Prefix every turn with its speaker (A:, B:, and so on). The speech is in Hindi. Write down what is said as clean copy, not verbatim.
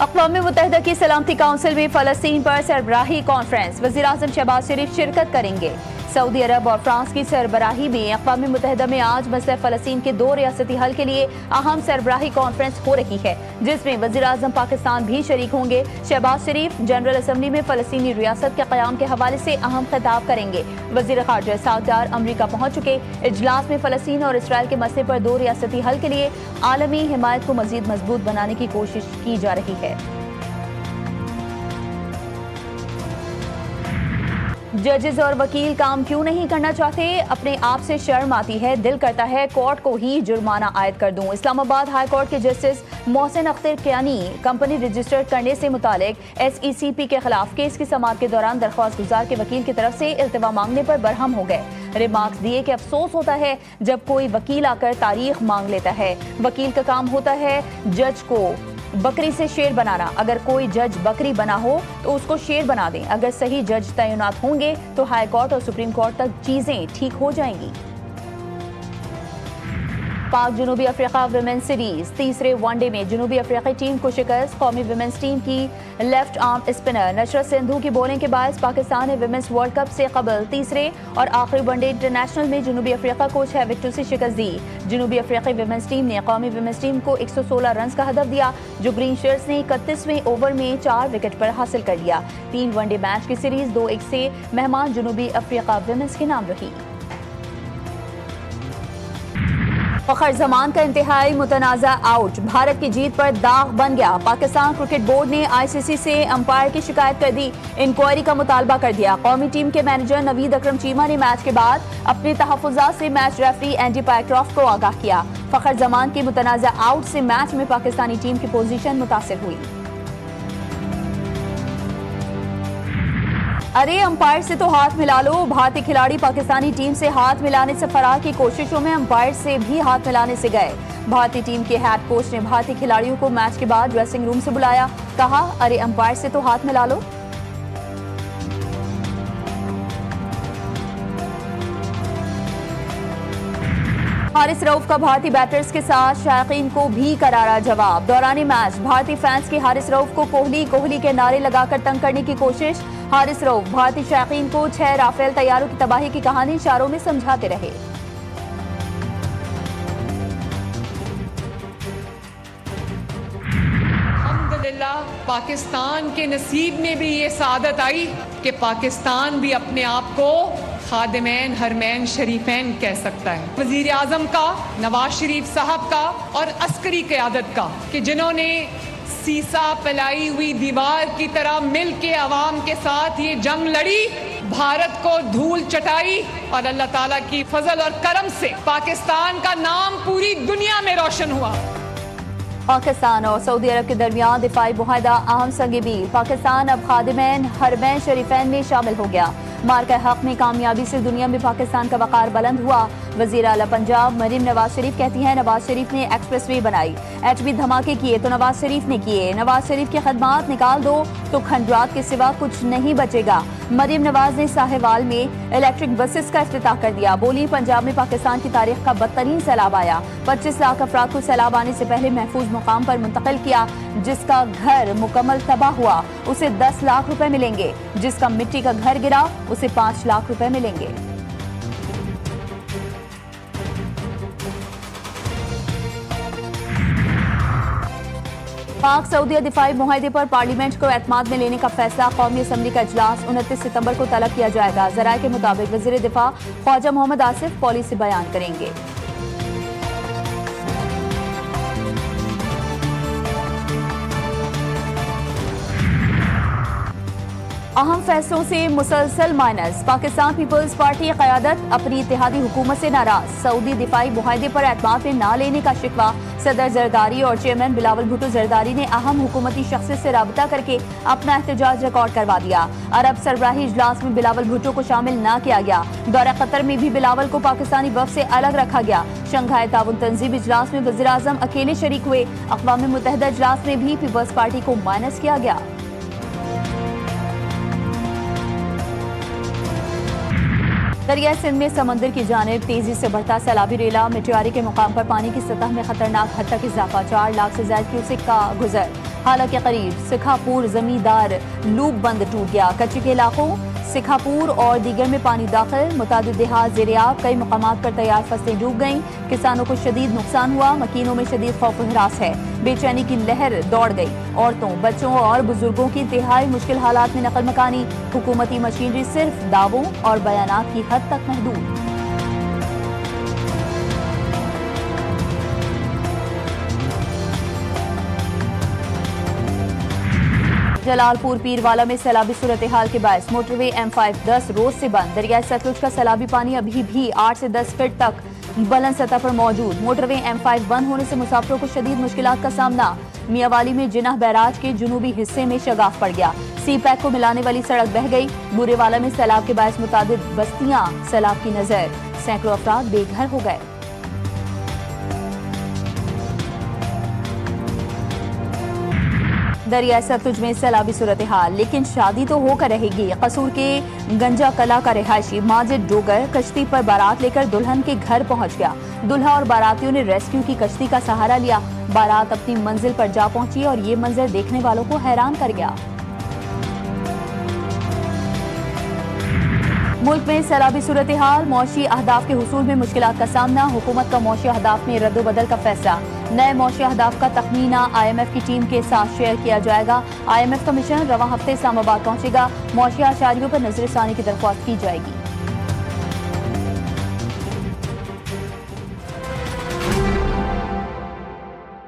A: अक़वाम मुत्तहिदा की सलामती काउंसिल में फ़लस्तीन पर सरबराही कॉन्फ्रेंस, वज़ीर-ए-आज़म शहबाज शरीफ शिरकत करेंगे। सऊदी अरब और फ्रांस की सरबराही में अक़वाम मुत्तहिदा में आज मसला फ़लस्तीन के 2 रियासती हल के लिए अहम सरबराही कॉन्फ्रेंस हो रही है, जिसमें वज़ीर-ए-आज़म पाकिस्तान भी शरीक होंगे। शहबाज शरीफ जनरल असम्बली में फ़लस्तीनी रियासत के क़याम के हवाले से अहम खिताब करेंगे। वज़ीर ख़ारिजा साउदार अमरीका पहुँच चुके। इजलास में फ़लस्तीन और इसराइल के मसले पर 2 रियासती हल के लिए आलमी हिमायत को मज़ीद मजबूत बनाने की कोशिश की जा रही है। जजेस और वकील काम क्यों नहीं करना चाहते? अपने आप से शर्म आती है, दिल करता है कोर्ट को ही जुर्माना आयद कर दूं। इस्लामाबाद हाई कोर्ट के justice Mohsin Akhtar Kiyani company registered करने से मुतालिक SECP के खिलाफ केस की समाअत के दौरान दरख्वास्त गुजार के वकील की तरफ से इल्तिवा मांगने पर बरहम हो गए। रिमार्क्स दिए कि अफसोस होता है जब कोई वकील आकर तारीख मांग लेता है। वकील का काम होता है जज को बकरी से शेर बनाना। अगर कोई जज बकरी बना हो तो उसको शेर बना दें। अगर सही जज तैनात होंगे तो हाई कोर्ट और सुप्रीम कोर्ट तक चीजें ठीक हो जाएंगी। पाक जनूबी अफ्रीका विमेंस सीरीज तीसरे वनडे में जनूबी अफ्रीकी टीम को शिकस्त। कौमी विमेंस टीम की left arm spinner Nushrat Sindhu की बॉलिंग के बायस पाकिस्तान ने विमेंस वर्ल्ड कप से कबल तीसरे और आखिरी वनडे इंटरनेशनल में जनूबी अफ्रीका को 6 विकेटों से शिकस्त दी। जनूबी अफ्रीकी विमेंस टीम ने कौमी विमेंस टीम को 116 रन का हदफ दिया, जो ग्रीन शर्ट्स ने 31वें ओवर में 4 विकेट पर हासिल कर लिया। 3 वनडे मैच की सीरीज 2-1 से मेहमान जनूबी अफ्रीका विमेंस के नाम रही। फखर जमान का इंतहाई मुतनाज़ा आउट भारत की जीत पर दाग बन गया। पाकिस्तान क्रिकेट बोर्ड ने ICC से अंपायर की शिकायत कर दी, इंक्वायरी का मुतालबा कर दिया। कौमी टीम के मैनेजर नवीद अकरम चीमा ने मैच के बाद अपने तहफ़्फ़ुज़ात से मैच रेफरी एंडी पायक्रॉफ्ट को आगाह किया। फखर जमान की मुतनाज़ा आउट से मैच में पाकिस्तानी टीम की पोजीशन मुतासिर हुई। अरे अंपायर से तो हाथ मिला लो। भारतीय खिलाड़ी पाकिस्तानी टीम से हाथ मिलाने से फरार की कोशिशों में अंपायर से भी हाथ मिलाने से गए। भारतीय टीम के हेड कोच ने भारतीय खिलाड़ियों को मैच के बाद ड्रेसिंग रूम से बुलाया, कहा अरे अंपायर से तो हाथ मिला लो। हारिस रऊफ का भारतीय बैटर्स के साथ शायकीन को भी करारा जवाब। दौरान मैच भारतीय फैंस की हारिस रऊफ को कोहली के नारे लगाकर तंग करने की कोशिश। हारिस रऊफ भारतीय शायकीन को 6 राफेल तैयारों की तबाही की कहानी इशारों में समझाते रहे।
B: अल्हम्दुलिल्लाह पाकिस्तान के नसीब में भी ये सादत आई कि पाकिस्तान भी अपने आप को खादिमैन हरमैन शरीफैन कह सकता है। वजीर आजम का, नवाज शरीफ साहब का और अस्करी क़यादत का, कि जिन्होंने सीसा फैलाई हुई दीवार की तरह मिल के अवाम के साथ ये जंग लड़ी, भारत को धूल चटाई और अल्लाह ताला की फजल और करम से पाकिस्तान का नाम पूरी दुनिया में रोशन हुआ।
A: पाकिस्तान और सऊदी अरब के दरमियान दिफाई मुआहदा अहम संग मील। पाकिस्तान अब खादिमैन हरमैन शरीफैन में शामिल हो गया। मार्का हक में कामयाबी से दुनिया में पाकिस्तान का वक़ार बुलंद हुआ। वज़ीर आला पंजाब मरीम नवाज शरीफ कहती हैं नवाज शरीफ ने एक्सप्रेसवे बनाई, एटमी धमाके किए तो नवाज शरीफ ने किए। नवाज शरीफ की खदमात निकाल दो तो खंडरात के सिवा कुछ नहीं बचेगा। मरीम नवाज ने साहिवाल में इलेक्ट्रिक बसेस का इफ्तिताह कर दिया। बोली पंजाब में पाकिस्तान की तारीख का बदतरीन सैलाब आया। 25 लाख अफराद को सैलाब आने से पहले महफूज मुकाम पर मुंतकिल किया। जिसका घर मुकम्मल तबाह हुआ उसे 10 लाख रुपए मिलेंगे। जिसका मिट्टी का घर गिरा उसे 5 लाख रुपए मिलेंगे। पाक सऊदी दिफाई मुआहदे पर पार्लियामेंट को एतमाद में लेने का फैसला कौमी असम्बली का इजलास 29 सितंबर को तलब किया जाएगा। ज़राए के मुताबिक वज़ीर दिफा ख्वाजा मोहम्मद आसिफ पॉलिसी बयान करेंगे। अहम फैसलों से मुसलसल माइनस। पाकिस्तान पीपल्स पार्टी क़यादत अपनी इत्तेहादी हुकूमत से नाराज। सऊदी दिफाई मुआहदे पर एतमाद में न लेने का शिकवा। सदर जरदारी और चेयरमैन बिलावल भुट्टो जरदारी ने अहम हुकूमती शख्सियत से राबता करके अपना एहतजाज रिकॉर्ड करवा दिया। अरब सरबराही इजलास में बिलावल भुट्टो को शामिल न किया गया। दौरा कतर में भी बिलावल को पाकिस्तानी वफ़द से अलग रखा गया। शंघाई ताउन तंजीम इजलास में वज़ीर आज़म अकेले शरीक हुए। अक़वाम मुत्तहिदा इजलास में भी पीपल्स पार्टी को माइनस किया गया। दरिया सिंध में समंदर की जानिब तेजी से बढ़ता सैलाबी रेला। मिट्यारी के मुकाम पर पानी की सतह में खतरनाक हद तक इजाफा। 4 लाख से ज्यादा क्यूसेक का गुजर। हालांकि करीब सिखापुर जमींदार लूप बंद टूट गया। कच्चे के इलाकों सिखापुर और दीगर में पानी दाखिल, मुतादिद देहात ज़ेर-ए-आब, कई मकामात पर तैयार फसलें डूब गईं। किसानों को शदीद नुकसान हुआ। मकीनों में शदीद खौफ व हिरास है। बेचैनी की लहर दौड़ गई। औरतों, बच्चों और बुजुर्गों की इंतहाई मुश्किल हालात में नकल मकानी। हुकूमती मशीनरी सिर्फ दावों और बयानात की हद तक महदूद। जलालपुर पीरवाला में सैलाबी सूरत हाल के बायस मोटरवे M5 10 रोज से बंद। दरिया सतलुज का सैलाबी पानी अभी भी 8 से 10 फीट तक बुलंद सतह पर मौजूद। मोटरवे M5 बंद होने से मुसाफिरों को शदीद मुश्किलात का सामना। मियावाली में जिनाह बैराज के जुनूबी हिस्से में शगाफ पड़ गया। सी पैक को मिलाने वाली सड़क बह गई। बुरेवाला में सैलाब के बायस मुतादिद बस्तियां सैलाब की नजर। सैकड़ों अफराद बेघर हो गए। दरिया सतलुज में सैलाबी सूरत हाल, लेकिन शादी तो होकर रहेगी। कसूर के गंजा कला का रिहायशी माजिद डोगर कश्ती पर बारात लेकर दुल्हन के घर पहुंच गया। दुल्हा और बारातियों ने रेस्क्यू की कश्ती का सहारा लिया। बारात अपनी मंजिल पर जा पहुंची और ये मंजर देखने वालों को हैरान कर गया। मुल्क में सैलाबी सूरत हाल, मौशी अहदाफ के हुसूल में मुश्किलात का सामना। हुकूमत का मौशी अहदाफ में रद्दोबदल का फैसला। नए मौशी अहदाफ का तखमीना IMF की टीम के साथ शेयर किया जाएगा। IMF का मिशन रवां हफ्ते इस्लामाबाद पहुंचेगा। मौशी आशारियों पर नजरसानी की दरख्वास्त की जाएगी।